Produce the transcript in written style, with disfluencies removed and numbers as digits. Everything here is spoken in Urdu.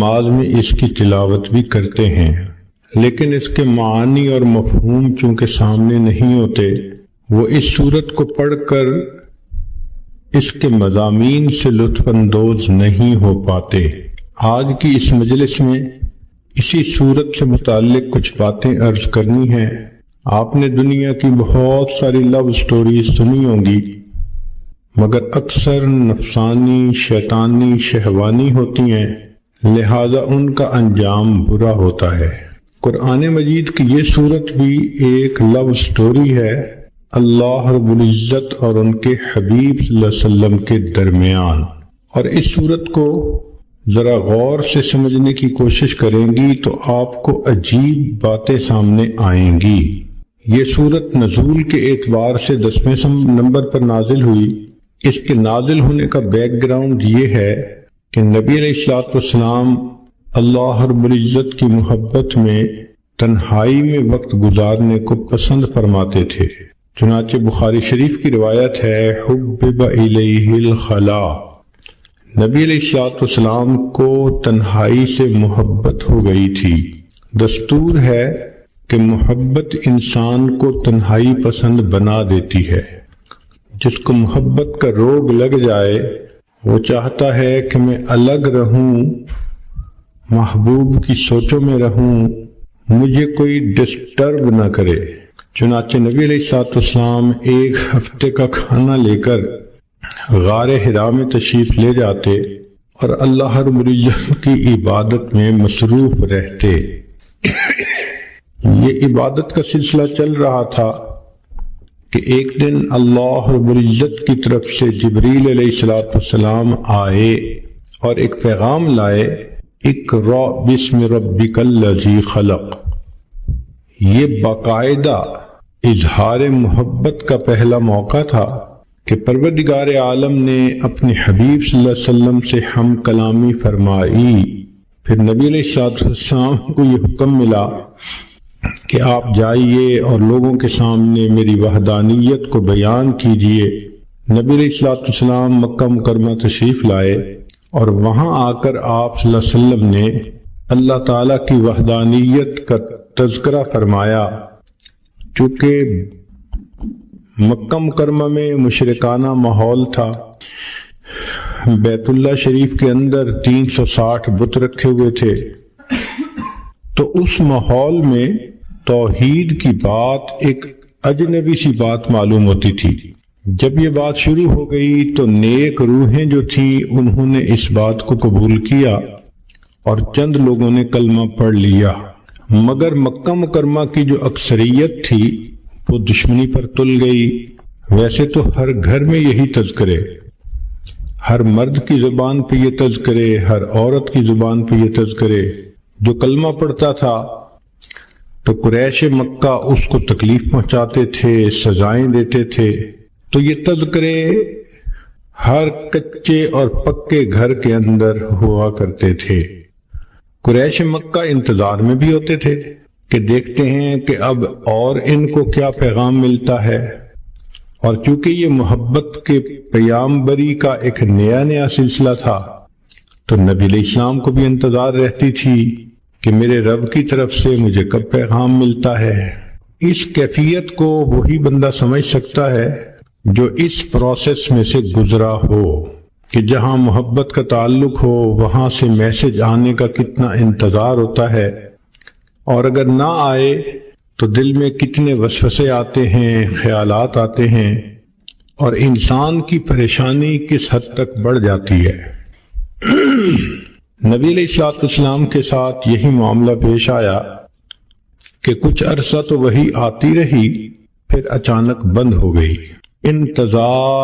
نماز میں اس کی تلاوت بھی کرتے ہیں، لیکن اس کے معانی اور مفہوم چونکہ سامنے نہیں ہوتے، وہ اس سورت کو پڑھ کر اس کے مضامین سے لطف اندوز نہیں ہو پاتے۔ آج کی اس مجلس میں اسی سورت سے متعلق کچھ باتیں عرض کرنی ہیں۔ آپ نے دنیا کی بہت ساری لو سٹوریز سنی ہوں گی، مگر اکثر نفسانی، شیطانی، شہوانی ہوتی ہیں، لہذا ان کا انجام برا ہوتا ہے۔ قرآن مجید کی یہ سورت بھی ایک لو سٹوری ہے اللہ رب العزت اور ان کے حبیب صلی اللہ علیہ وسلم کے درمیان، اور اس سورت کو ذرا غور سے سمجھنے کی کوشش کریں گی تو آپ کو عجیب باتیں سامنے آئیں گی۔ یہ سورت نزول کے اعتبار سے 10ویں نمبر پر نازل ہوئی۔ اس کے نازل ہونے کا بیک گراؤنڈ یہ ہے کہ نبی علیہ الصلوۃ والسلام اللہ رب العزت کی محبت میں تنہائی میں وقت گزارنے کو پسند فرماتے تھے۔ چنانچہ بخاری شریف کی روایت ہے، حبب الیہ الخلا، نبی علیہ الصلوۃ والسلام کو تنہائی سے محبت ہو گئی تھی۔ دستور ہے کہ محبت انسان کو تنہائی پسند بنا دیتی ہے۔ جس کو محبت کا روگ لگ جائے وہ چاہتا ہے کہ میں الگ رہوں، محبوب کی سوچوں میں رہوں، مجھے کوئی ڈسٹرب نہ کرے۔ چنانچہ نبی علیہ الصلوۃ والسلام ایک ہفتے کا کھانا لے کر غار حرا میں تشریف لے جاتے اور اللہ رب العزت کی عبادت میں مصروف رہتے۔ یہ عبادت کا سلسلہ چل رہا تھا کہ ایک دن اللہ رب العزت کی طرف سے جبریل علیہ الصلوۃ والسلام آئے اور ایک پیغام لائے، اقرأ بسم ربک الذی خلق۔ یہ باقاعدہ اظہار محبت کا پہلا موقع تھا کہ پروردگار عالم نے اپنے حبیب صلی اللہ علیہ وسلم سے ہم کلامی فرمائی۔ پھر نبی علیہ الصلوۃ والسلام کو یہ حکم ملا کہ آپ جائیے اور لوگوں کے سامنے میری وحدانیت کو بیان کیجیے۔ نبی علیہ الصلوۃ والسلام مکہ مکرمہ تشریف لائے اور وہاں آ کر آپ صلی اللہ علیہ وسلم نے اللہ تعالیٰ کی وحدانیت کا تذکرہ فرمایا۔ چونکہ مکہ مکرمہ میں مشرکانہ ماحول تھا، بیت اللہ شریف کے اندر 360 بت رکھے ہوئے تھے، تو اس ماحول میں توحید کی بات ایک اجنبی سی بات معلوم ہوتی تھی۔ جب یہ بات شروع ہو گئی تو نیک روحیں جو تھیں انہوں نے اس بات کو قبول کیا اور چند لوگوں نے کلمہ پڑھ لیا، مگر مکہ مکرمہ کی جو اکثریت تھی وہ دشمنی پر تل گئی۔ ویسے تو ہر گھر میں یہی تذکرے، ہر مرد کی زبان پہ یہ تذکرے، ہر عورت کی زبان پہ یہ تذکرے، جو کلمہ پڑھتا تھا تو قریش مکہ اس کو تکلیف پہنچاتے تھے، سزائیں دیتے تھے۔ تو یہ تذکرے ہر کچے اور پکے گھر کے اندر ہوا کرتے تھے۔ قریش مکہ انتظار میں بھی ہوتے تھے کہ دیکھتے ہیں کہ اب اور ان کو کیا پیغام ملتا ہے، اور چونکہ یہ محبت کے پیامبری کا ایک نیا سلسلہ تھا تو نبی علیہ السلام کو بھی انتظار رہتی تھی کہ میرے رب کی طرف سے مجھے کب پیغام ملتا ہے۔ اس کیفیت کو وہی بندہ سمجھ سکتا ہے جو اس پروسیس میں سے گزرا ہو کہ جہاں محبت کا تعلق ہو وہاں سے میسج آنے کا کتنا انتظار ہوتا ہے، اور اگر نہ آئے تو دل میں کتنے وسوسے آتے ہیں، خیالات آتے ہیں، اور انسان کی پریشانی کس حد تک بڑھ جاتی ہے۔ نبی علیہ الصلوۃ والسلام کے ساتھ یہی معاملہ پیش آیا کہ کچھ عرصہ تو وہی آتی رہی، پھر اچانک بند ہو گئی۔ انتظار